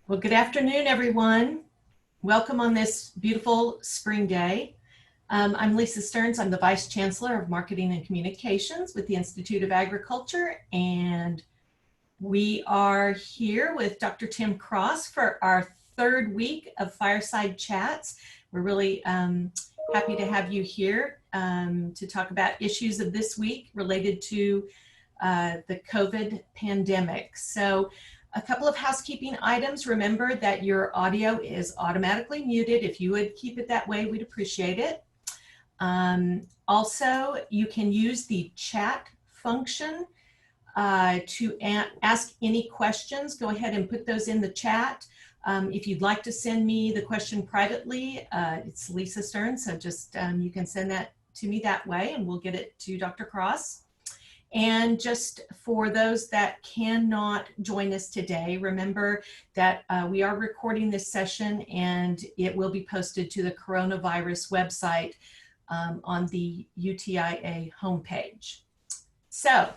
Well, good afternoon, everyone. Welcome on this beautiful spring day. I'm Lisa Stearns. I'm the Vice Chancellor of Marketing and Communications with the Institute of Agriculture, and we are here with Dr. Tim Cross for our third week of Fireside Chats. We're really happy to have you here to talk about issues of this week related to the COVID pandemic. So a couple of housekeeping items. Remember that your audio is automatically muted. If you would keep it that way, we'd appreciate it. Also, you can use the chat function to ask any questions. Go ahead and put those in the chat. If you'd like to send me the question privately, it's Lisa Stearns, so just you can send that to me that way and we'll get it to Dr. Cross. And just for those that cannot join us today, remember that we are recording this session and it will be posted to the coronavirus website on the UTIA homepage. So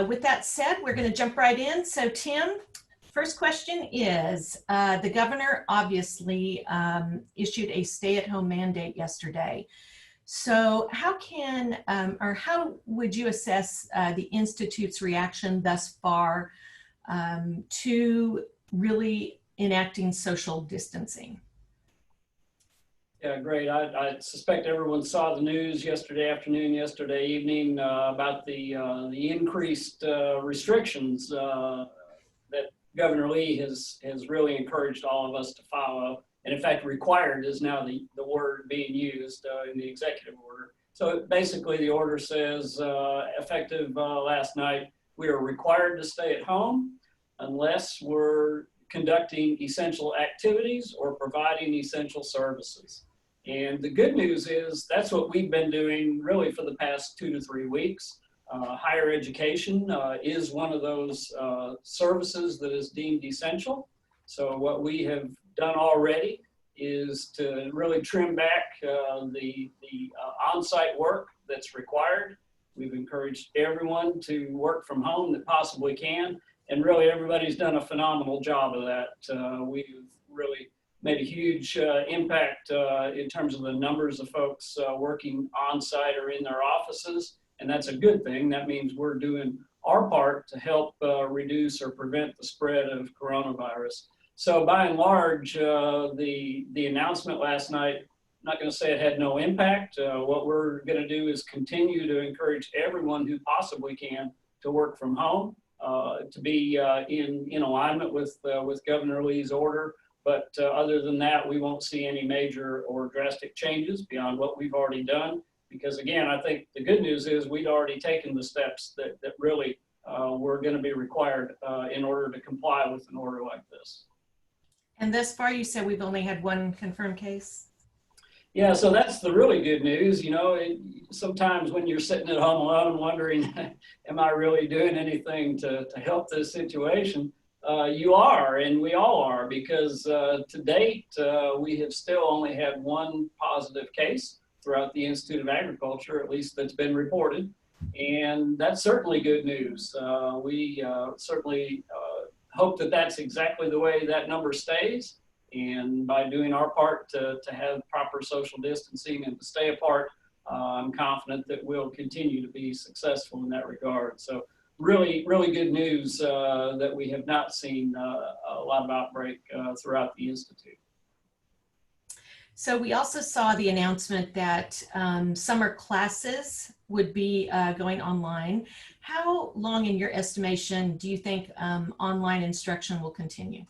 with that said, we're going to jump right in. So Tim, first question is, the governor obviously issued a stay-at-home mandate yesterday. So how would you assess the Institute's reaction thus far to really enacting social distancing? Yeah, great. I suspect everyone saw the news yesterday afternoon, yesterday evening about the increased restrictions that Governor Lee has really encouraged all of us to follow. And in fact, required is now the word being used in the executive order. So basically the order says, effective last night, we are required to stay at home unless we're conducting essential activities or providing essential services. And the good news is that's what we've been doing really for the past 2 to 3 weeks. Higher education is one of those services that is deemed essential. So what we have done already is to really trim back the on-site work that's required. We've encouraged everyone to work from home that possibly can, and really everybody's done a phenomenal job of that. We've really made a huge impact in terms of the numbers of folks working on-site or in their offices, and that's a good thing. That means we're doing our part to help reduce or prevent the spread of coronavirus. So by and large, the announcement last night, I'm not going to say it had no impact. What we're going to do is continue to encourage everyone who possibly can to work from home, to be in alignment with Governor Lee's order. But other than that, we won't see any major or drastic changes beyond what we've already done. Because again, I think the good news is we'd already taken the steps that really were going to be required in order to comply with an order like this. And thus far, you said we've only had one confirmed case? Yeah, so that's the really good news. You know, sometimes when you're sitting at home alone and wondering, am I really doing anything to help this situation? You are, and we all are, because to date, we have still only had one positive case throughout the Institute of Agriculture, at least that's been reported. And that's certainly good news. We certainly hope that that's exactly the way that number stays. And by doing our part to have proper social distancing and to stay apart, I'm confident that we'll continue to be successful in that regard. So really, really good news that we have not seen a lot of outbreak throughout the Institute. So we also saw the announcement that summer classes would be going online. How long, in your estimation, do you think online instruction will continue?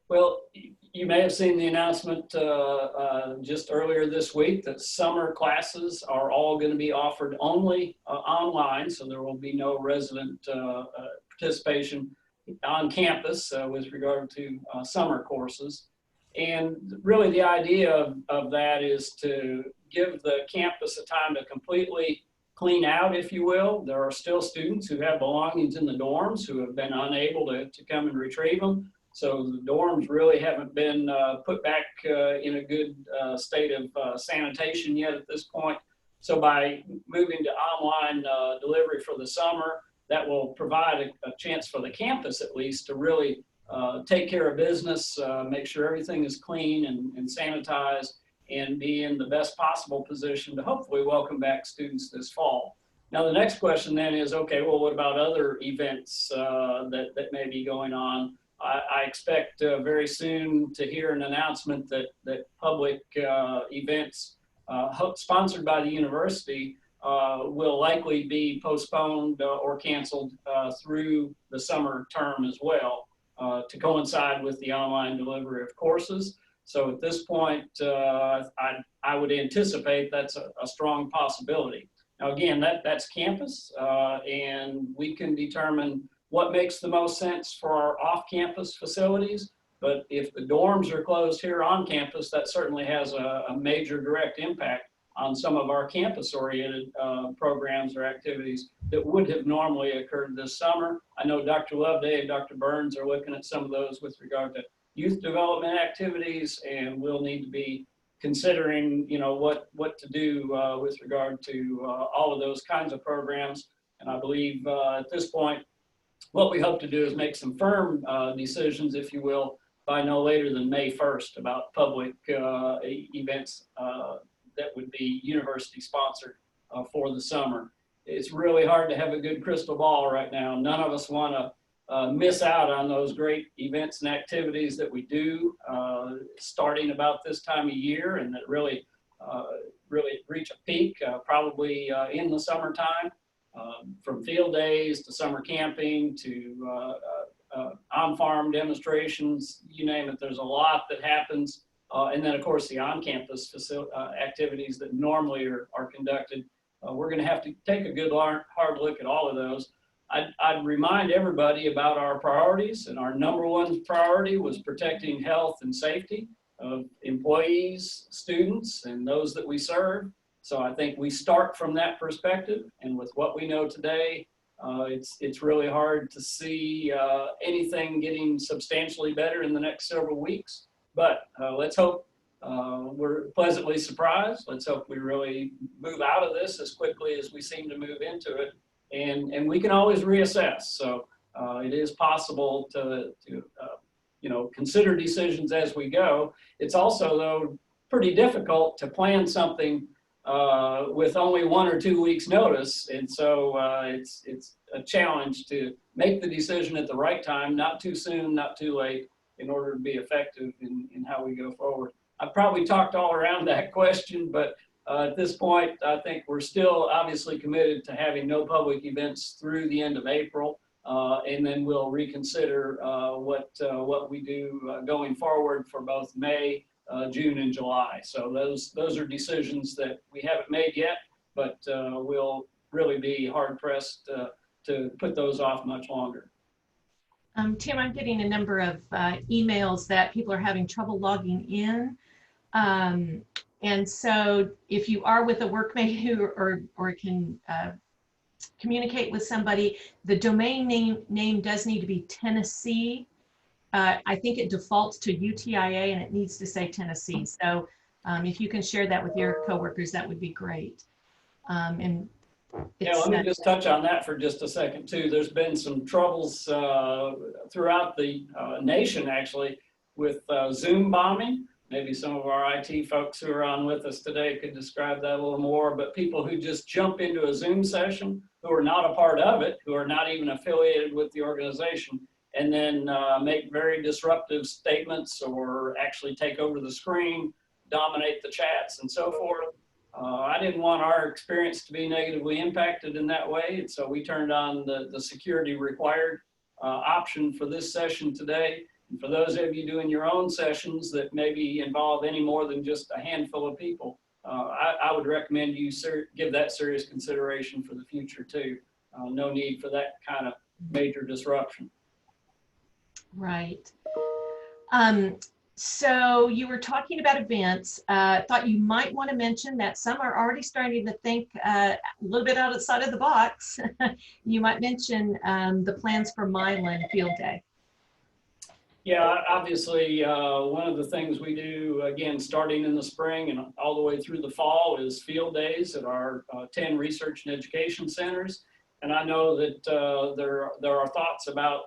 Well, you may have seen the announcement just earlier this week that summer classes are all going to be offered only online, so there will be no resident participation on campus with regard to summer courses. And really the idea of that is to give the campus a time to completely clean out, if you will. There are still students who have belongings in the dorms who have been unable to come and retrieve them. So the dorms really haven't been put back in a good state of sanitation yet at this point. So by moving to online delivery for the summer, that will provide a chance for the campus at least to really take care of business, make sure everything is clean and sanitized, and be in the best possible position to hopefully welcome back students this fall. Now, the next question then is, okay, well, what about other events that may be going on? I expect very soon to hear an announcement that public events sponsored by the university will likely be postponed or canceled through the summer term as well, to coincide with the online delivery of courses. So at this point, I would anticipate that's a strong possibility. Now again, that's campus, and we can determine what makes the most sense for our off-campus facilities. But if the dorms are closed here on campus, that certainly has a major direct impact on some of our campus-oriented programs or activities that would have normally occurred this summer. I know Dr. Loveday and Dr. Burns are looking at some of those with regard to youth development activities, and we'll need to be considering, you know, what to do with regard to all of those kinds of programs. And I believe at this point, what we hope to do is make some firm decisions, if you will, by no later than May 1st about public events that would be university sponsored for the summer. It's really hard to have a good crystal ball right now. None of us want to miss out on those great events and activities that we do starting about this time of year, and that really reach a peak probably in the summertime, from field days to summer camping to on-farm demonstrations, you name it. There's a lot that happens. And then, of course, the on-campus activities that normally are conducted. We're going to have to take a good hard look at all of those. I'd remind everybody about our priorities, and our #1 priority was protecting health and safety of employees, students, and those that we serve. So I think we start from that perspective, and with what we know today, it's really hard to see anything getting substantially better in the next several weeks. But let's hope we're pleasantly surprised. Let's hope we really move out of this as quickly as we seem to move into it. And we can always reassess. So it is possible to you know, consider decisions as we go. It's also, though, pretty difficult to plan something with only 1 or 2 weeks notice. And so it's a challenge to make the decision at the right time, not too soon, not too late, in order to be effective in how we go forward. I've probably talked all around that question, but at this point, I think we're still obviously committed to having no public events through the end of April, and then we'll reconsider what we do going forward for both May, June, and July. So those are decisions that we haven't made yet, but we'll really be hard pressed to put those off much longer. Tim, I'm getting a number of emails that people are having trouble logging in. And so if you are with a workmate who or can communicate with somebody, the domain name does need to be Tennessee. I think it defaults to UTIA and it needs to say Tennessee. So if you can share that with your coworkers, that would be great. And yeah, let me just touch on that for just a second too. There's been some troubles throughout the nation actually with Zoom bombing. Maybe some of our IT folks who are on with us today could describe that a little more, but people who just jump into a Zoom session, who are not a part of it, who are not even affiliated with the organization, and then make very disruptive statements or actually take over the screen, dominate the chats and so forth. I didn't want our experience to be negatively impacted in that way, and so we turned on the security required option for this session today. And for those of you doing your own sessions that maybe involve any more than just a handful of people, I would recommend you give that serious consideration for the future too. No need for that kind of major disruption. Right. So you were talking about events. Thought you might want to mention that some are already starting to think a little bit outside of the box. You might mention the plans for Milan Field Day. Yeah, obviously, one of the things we do, again, starting in the spring and all the way through the fall, is field days at our 10 research and education centers. And I know that there are thoughts about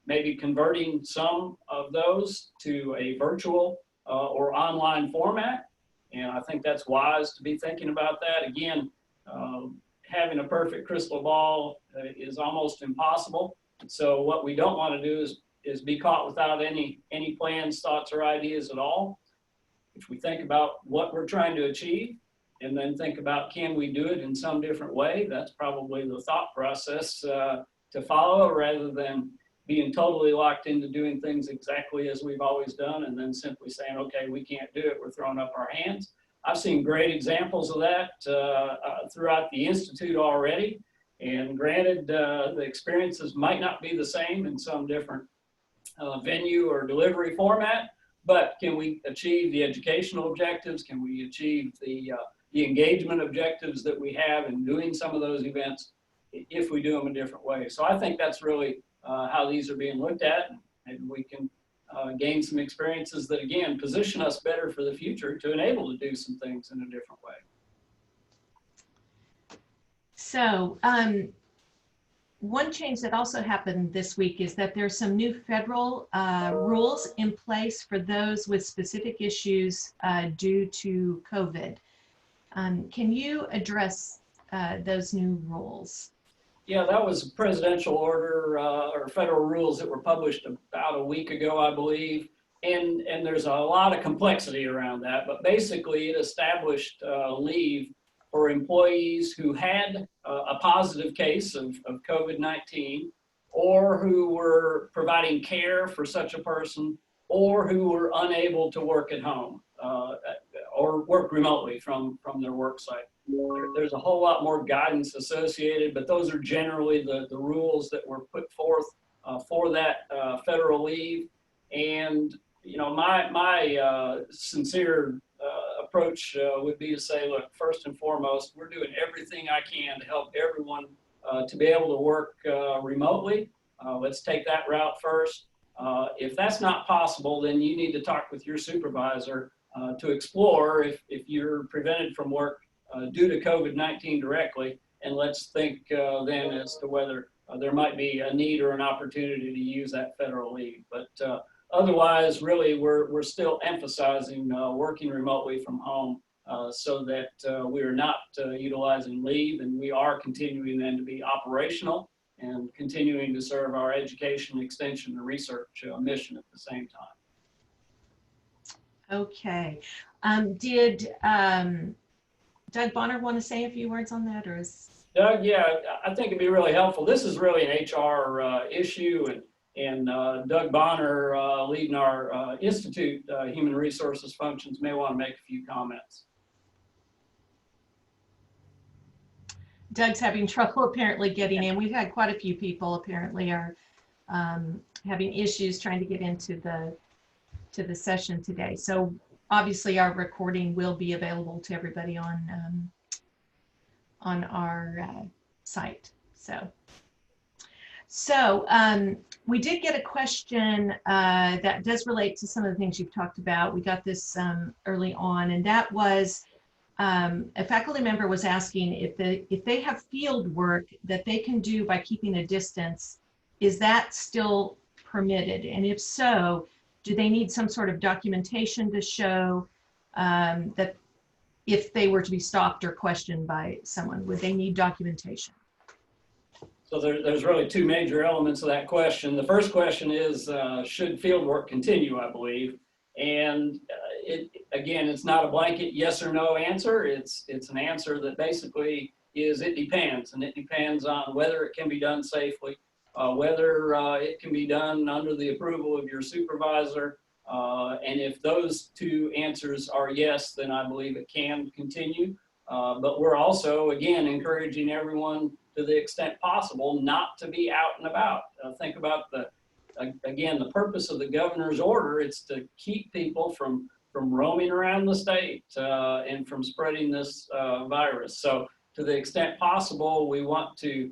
maybe converting some of those to a virtual or online format. And I think that's wise to be thinking about that. Again, having a perfect crystal ball is almost impossible. So what we don't want to do is be caught without any plans, thoughts, or ideas at all. If we think about what we're trying to achieve and then think about can we do it in some different way, that's probably the thought process to follow, rather than being totally locked into doing things exactly as we've always done and then simply saying, okay, we can't do it, we're throwing up our hands. I've seen great examples of that throughout the Institute already. And granted, the experiences might not be the same in some different venue or delivery format, but can we achieve the educational objectives? Can we achieve the engagement objectives that we have in doing some of those events if we do them a different way? So I think that's really how these are being looked at, and we can gain some experiences that, again, position us better for the future to enable to do some things in a different way. So one change that also happened this week is that there's some new federal rules in place for those with specific issues due to COVID. Can you address those new rules? Yeah, that was a presidential order or federal rules that were published about a week ago, I believe. And there's a lot of complexity around that, but basically it established leave for employees who had a positive case of COVID-19, or who were providing care for such a person, or who were unable to work at home or work remotely from their work site. There's a whole lot more guidance associated, but those are generally the rules that were put forth for that federal leave. And you know, my sincere approach would be to say, look, first and foremost, we're doing everything I can to help everyone to be able to work remotely. Let's take that route first. If that's not possible, then you need to talk with your supervisor to explore if you're prevented from work due to COVID-19 directly, and let's think then as to whether there might be a need or an opportunity to use that federal leave. But otherwise, really, we're still emphasizing working remotely from home so that we are not utilizing leave, and we are continuing then to be operational and continuing to serve our education, extension, and research mission at the same time. Okay. Did Doug Bonner want to say a few words on that, or is? Doug, yeah, I think it'd be really helpful. This is really an HR issue, and Doug Bonner, leading our Institute Human Resources functions, may want to make a few comments. Doug's having trouble apparently getting in. We've had quite a few people apparently are having issues trying to get into the session today. So obviously our recording will be available to everybody on our site. So we did get a question that does relate to some of the things you've talked about. We got this early on, and that was a faculty member was asking if they have field work that they can do by keeping a distance, is that still permitted? And if so, do they need some sort of documentation to show that if they were to be stopped or questioned by someone, would they need documentation? So there's really two major elements of that question. The first question is, should field work continue, I believe. And again, it's not a blanket yes or no answer. It's an answer that basically is it depends. And it depends on whether it can be done safely, whether it can be done under the approval of your supervisor. And if those two answers are yes, then I believe it can continue. But we're also, again, encouraging everyone to the extent possible not to be out and about. Think about again, the purpose of the governor's order. It's to keep people from roaming around the state and from spreading this virus. So to the extent possible, we want to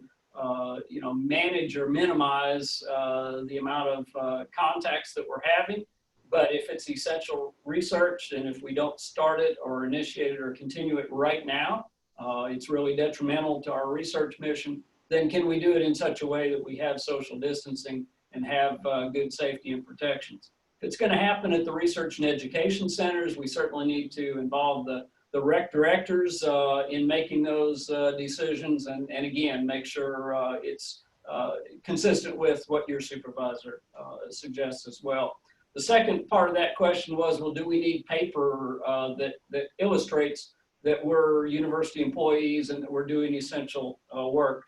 manage or minimize the amount of contacts that we're having. But if it's essential research, and if we don't start it or initiate it or continue it right now, it's really detrimental to our research mission, then can we do it in such a way that we have social distancing and have good safety and protections. If it's going to happen at the research and education centers, we certainly need to involve the rec directors in making those decisions, and again, make sure it's consistent with what your supervisor suggests as well. The second part of that question was, well, do we need paper that illustrates that we're university employees and that we're doing essential work?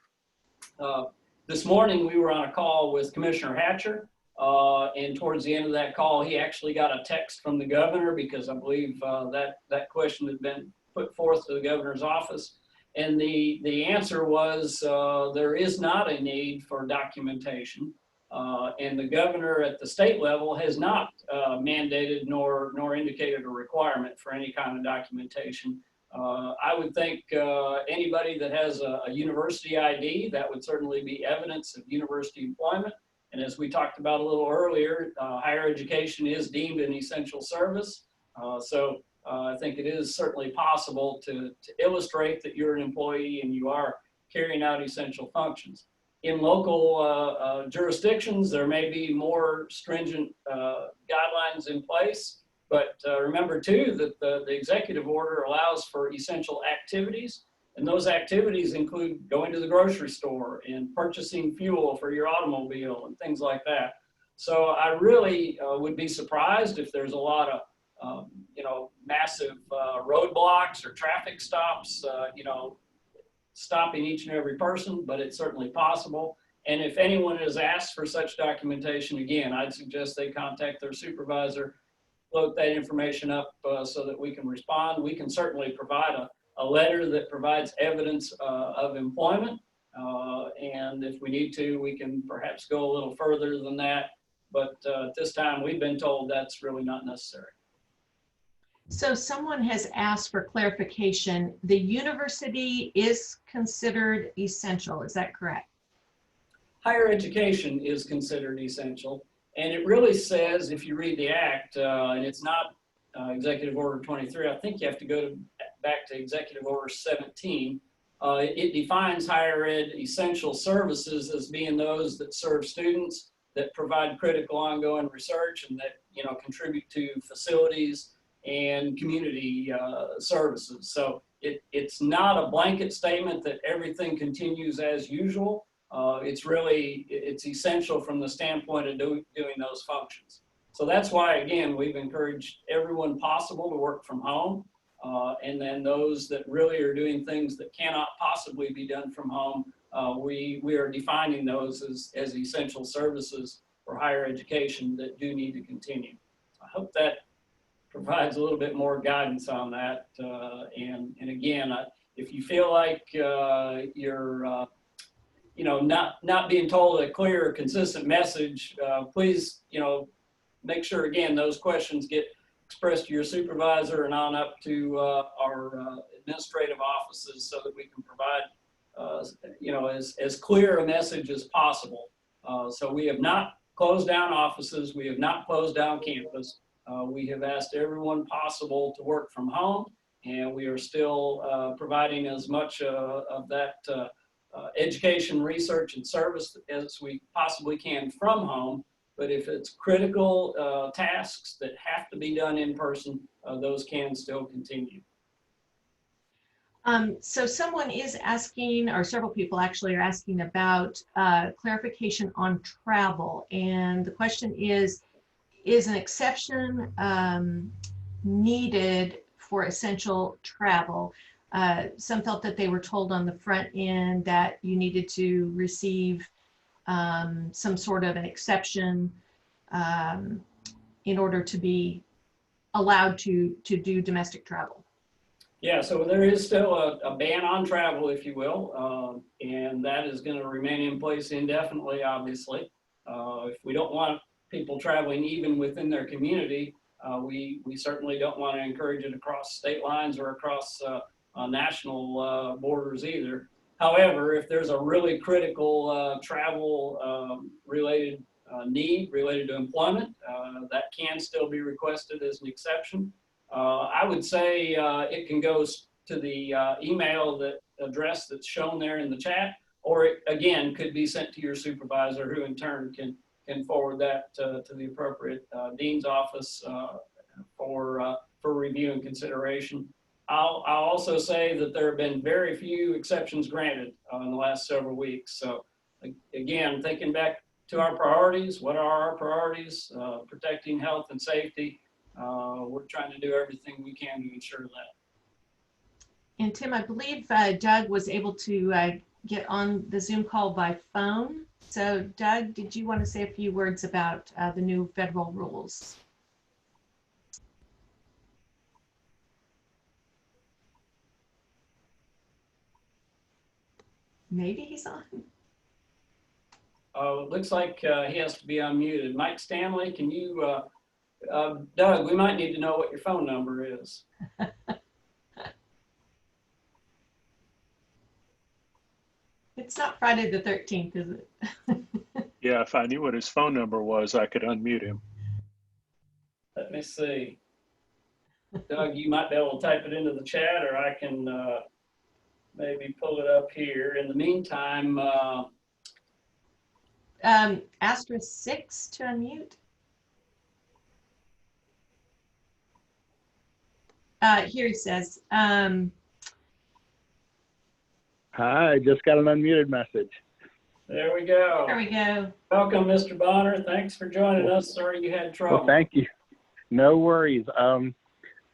This morning, we were on a call with Commissioner Hatcher, and towards the end of that call, he actually got a text from the governor, because I believe that question had been put forth to the governor's office. And the answer was there is not a need for documentation. And the governor at the state level has not mandated nor indicated a requirement for any kind of documentation. I would think anybody that has a university ID, that would certainly be evidence of university employment. And as we talked about a little earlier, higher education is deemed an essential service. So I think it is certainly possible to illustrate that you're an employee and you are carrying out essential functions. In local jurisdictions, there may be more stringent guidelines in place, but remember too that the executive order allows for essential activities, and those activities include going to the grocery store and purchasing fuel for your automobile and things like that. So I really would be surprised if there's a lot of massive roadblocks or traffic stops, stopping each and every person, but it's certainly possible. And if anyone is asked for such documentation, again, I'd suggest they contact their supervisor, float that information up so that we can respond. We can certainly provide a letter that provides evidence of employment. And if we need to, we can perhaps go a little further than that. But at this time, we've been told that's really not necessary. So someone has asked for clarification. The university is considered essential, is that correct? Higher education is considered essential. And it really says, if you read the act, and it's not Executive Order 23, I think you have to go back to Executive Order 17. It defines higher ed essential services as being those that serve students, that provide critical ongoing research, and that contribute to facilities and community services. So it's not a blanket statement that everything continues as usual. It's essential from the standpoint of doing those functions. So that's why, again, we've encouraged everyone possible to work from home. And then those that really are doing things that cannot possibly be done from home, we are defining those as essential services for higher education that do need to continue. I hope that provides a little bit more guidance on that. And again, if you feel like you're not being told a clear, consistent message, please, make sure, again, those questions get expressed to your supervisor and on up to our administrative offices so that we can provide, as clear a message as possible. So we have not closed down offices. We have not closed down campus. We have asked everyone possible to work from home, and we are still providing as much of that education, research, and service as we possibly can from home. But if it's critical tasks that have to be done in person, those can still continue. So someone is asking, or several people actually are asking about clarification on travel. And the question is an exception needed for essential travel? Some felt that they were told on the front end that you needed to receive some sort of an exception in order to be allowed to do domestic travel. Yeah, so there is still a ban on travel, if you will, and that is going to remain in place indefinitely, obviously. If we don't want people traveling even within their community, we certainly don't want to encourage it across state lines or across national borders either. However, if there's a really critical travel related need related to employment, that can still be requested as an exception. I would say it can go to the email address that's shown there in the chat, or it, again, could be sent to your supervisor, who in turn can can forward that to the appropriate dean's office for review and consideration. I'll also say that there have been very few exceptions granted in the last several weeks. So again, thinking back to our priorities, what are our priorities? Protecting health and safety. We're trying to do everything we can to ensure that. And Tim, I believe Doug was able to get on the Zoom call by phone. So Doug, did you want to say a few words about the new federal rules? Maybe he's on. Oh, it looks like he has to be unmuted. Mike Stanley, can you, Doug, we might need to know what your phone number is. It's not Friday the 13th, is it? Yeah, if I knew what his phone number was, I could unmute him. Let me see. Doug, you might be able to type it into the chat, or I can maybe pull it up here. In the meantime, *6 to unmute. Here he says, Hi, just got an unmuted message. there we go. there we go. Welcome, Mr. Bonner. Thanks for joining us. Sorry you had trouble. Well, thank you. No worries.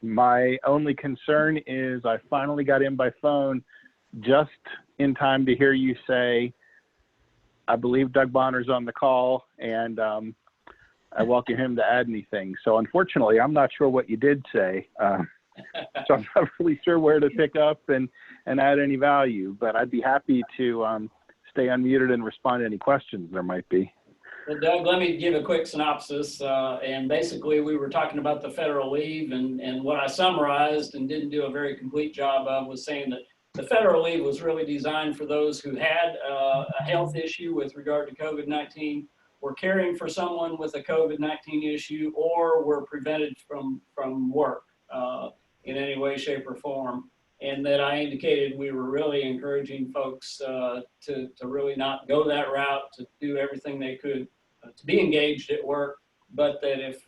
My only concern is I finally got in by phone just in time to hear you say, I believe Doug Bonner's on the call, and I welcome him to add anything. So unfortunately, I'm not sure what you did say. So I'm not really sure where to pick up and add any value, but I'd be happy to stay unmuted and respond to any questions there might be. Well, Doug, let me give a quick synopsis. And basically, we were talking about the federal leave, and what I summarized and didn't do a very complete job of was saying that the federal leave was really designed for those who had a health issue with regard to COVID-19, were caring for someone with a COVID-19 issue, or were prevented from work in any way, shape, or form. And that I indicated we were really encouraging folks to really not go that route, to do everything they could to be engaged at work, but that if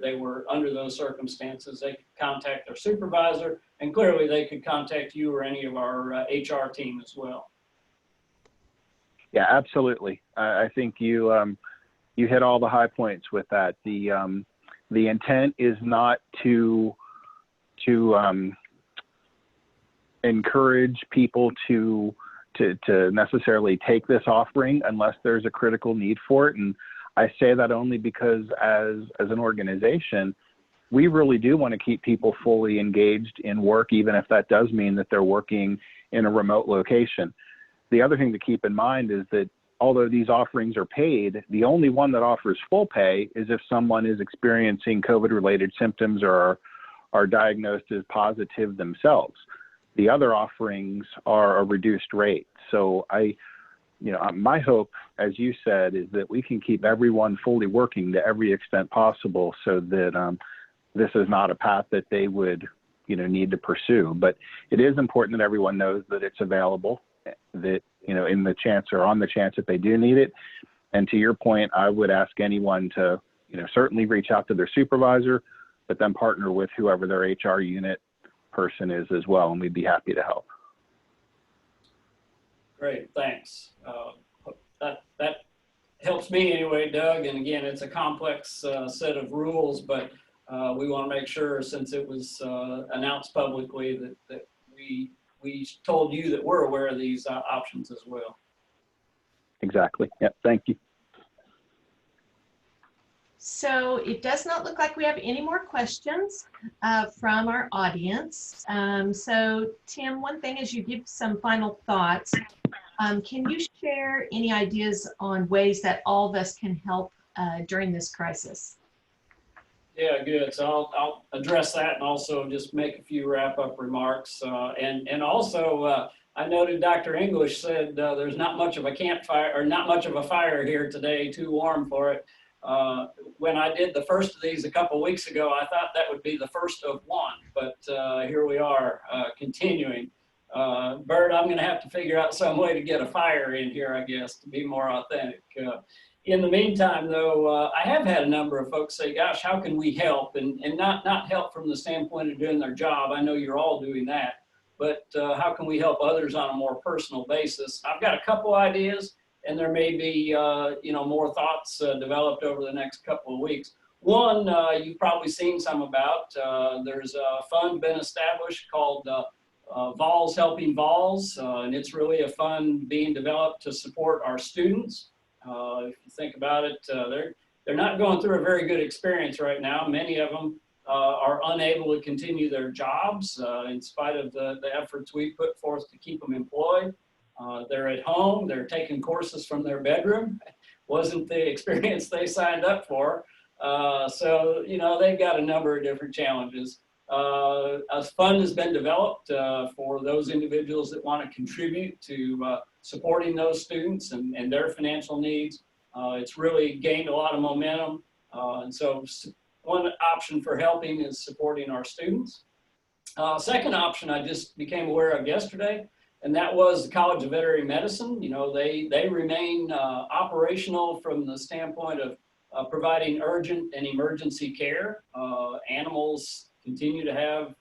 they were under those circumstances, they could contact their supervisor, and clearly they could contact you or any of our HR team as well. Yeah, absolutely. I think you hit all the high points with that. The intent is not to encourage people to necessarily take this offering unless there's a critical need for it. And I say that only because as an organization, we really do want to keep people fully engaged in work, even if that does mean that they're working in a remote location. The other thing to keep in mind is that although these offerings are paid, the only one that offers full pay is if someone is experiencing COVID-related symptoms or are diagnosed as positive themselves. The other offerings are a reduced rate. So my hope, as you said, is that we can keep everyone fully working to every extent possible so that this is not a path that they would, need to pursue. But it is important that everyone knows that it's available, that, in the chance or on the chance that they do need it. And to your point, I would ask anyone to, certainly reach out to their supervisor, but then partner with whoever their HR unit person is as well, and we'd be happy to help. Great, thanks. That helps me anyway, Doug. And again, it's a complex set of rules, but we want to make sure, since it was announced publicly, that we told you that we're aware of these options as well. Exactly. Yeah. Thank you. So it does not look like we have any more questions from our audience. So Tim, one thing as you give some final thoughts, can you share any ideas on ways that all of us can help during this crisis? Yeah, good. So I'll address that and also just make a few wrap-up remarks. And also, I noted Dr. English said there's not much of a campfire, or not much of a fire here today, too warm for it. When I did the first of these a couple weeks ago, I thought that would be the first of one, but here we are continuing. Bert, I'm going to have to figure out some way to get a fire in here, I guess, to be more authentic. In the meantime, though, I have had a number of folks say, gosh, how can we help? And not help from the standpoint of doing their job. I know you're all doing that. But how can we help others on a more personal basis? I've got a couple ideas, and there may be more thoughts developed over the next couple of weeks. One, you've probably seen some about. There's a fund been established called Vols Helping Vols, and it's really a fund being developed to support our students. If you think about it, they're not going through a very good experience right now. Many of them are unable to continue their jobs in spite of the efforts we put forth to keep them employed. They're at home, they're taking courses from their bedroom. Wasn't the experience they signed up for. So, they've got a number of different challenges. A fund has been developed for those individuals that want to contribute to supporting those students and their financial needs. It's really gained a lot of momentum. And so one option for helping is supporting our students. Second option I just became aware of yesterday, and that was the College of Veterinary Medicine. They remain operational from the standpoint of providing urgent and emergency care. Animals continue to have,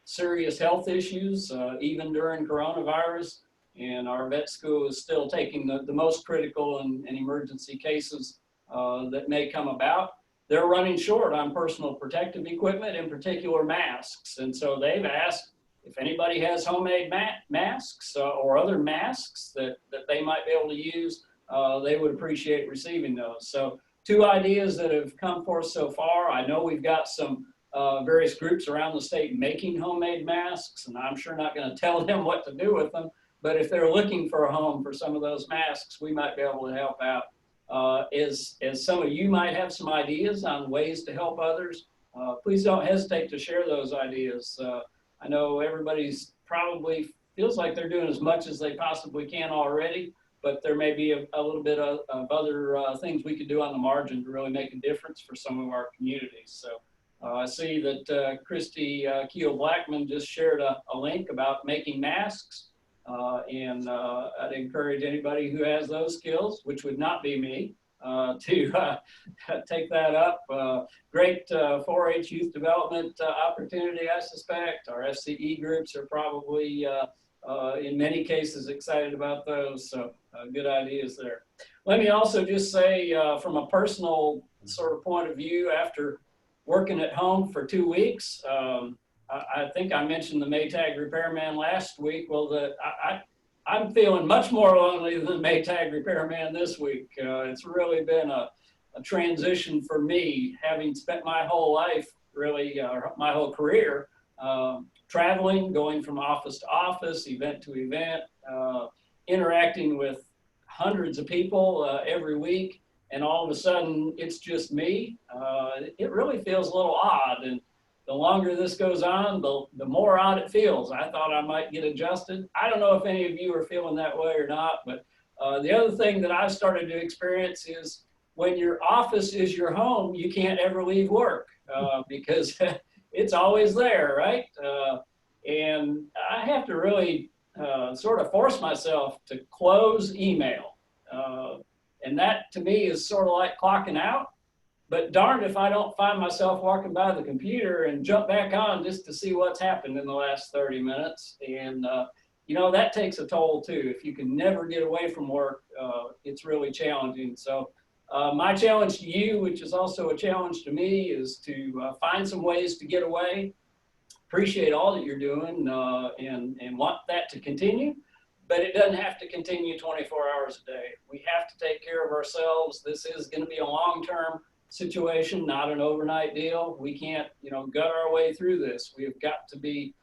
serious health issues, even during coronavirus. And our vet school is still taking the most critical and emergency cases that may come about. They're running short on personal protective equipment, in particular masks. And so they've asked if anybody has homemade masks or other masks that they might be able to use, they would appreciate receiving those. So 2 ideas that have come forth so far. I know we've got some various groups around the state making homemade masks, and I'm sure not going to tell them what to do with them. But if they're looking for a home for some of those masks, we might be able to help out. As some of you might have some ideas on ways to help others, please don't hesitate to share those ideas. I know everybody's probably feels like they're doing as much as they possibly can already, but there may be a little bit of other things we could do on the margin to really make a difference for some of our communities. So I see that Christy Keel-Blackman just shared a link about making masks. And I'd encourage anybody who has those skills, which would not be me, to take that up. Great 4-H youth development opportunity, I suspect. Our FCE groups are probably, in many cases, excited about those. So good ideas there. Let me also just say, from a personal sort of point of view, after working at home for 2 weeks, I think I mentioned the Maytag repairman last week. Well, I'm feeling much more lonely than the Maytag repairman this week. It's really been a transition for me, having spent my whole life, really, my whole career, traveling, going from office to office, event to event, interacting with hundreds of people every week, and all of a sudden it's just me. It really feels a little odd, and the longer this goes on, the more odd it feels. I thought I might get adjusted. I don't know if any of you are feeling that way or not, but the other thing that I've started to experience is when your office is your home, you can't ever leave work because it's always there, right? And I have to really sort of force myself to close email. And that to me is sort of like clocking out. But darned if I don't find myself walking by the computer and jump back on just to see what's happened in the last 30 minutes. And, that takes a toll too. If you can never get away from work, it's really challenging. So my challenge to you, which is also a challenge to me, is to find some ways to get away. Appreciate all that you're doing and want that to continue. But it doesn't have to continue 24 hours a day. We have to take care of ourselves. This is going to be a long-term situation, not an overnight deal. We can't, gut our way through this. We've got to be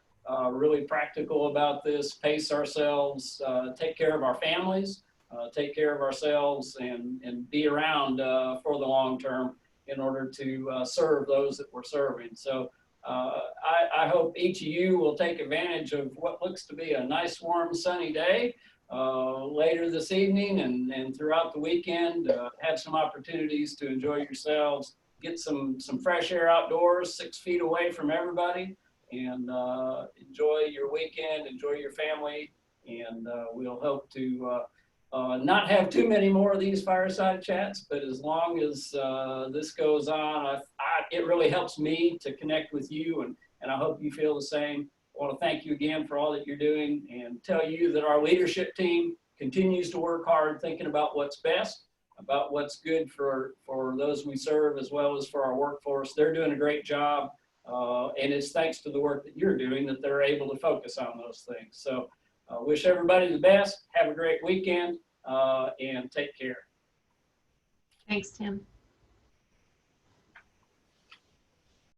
really practical about this, pace ourselves, take care of our families, take care of ourselves, and be around for the long term in order to serve those that we're serving. So I hope each of you will take advantage of what looks to be a nice, warm, sunny day later this evening and throughout the weekend. Have some opportunities to enjoy yourselves, get some fresh air outdoors, 6 feet away from everybody, and enjoy your weekend, enjoy your family, and we'll hope to not have too many more of these fireside chats, but as long as this goes on, it really helps me to connect with you, and I hope you feel the same. I want to thank you again for all that you're doing and tell you that our leadership team continues to work hard thinking about what's best, about what's good for those we serve, as well as for our workforce. They're doing a great job, and it's thanks to the work that you're doing that they're able to focus on those things. So wish everybody the best. Have a great weekend, and take care. Thanks, Tim.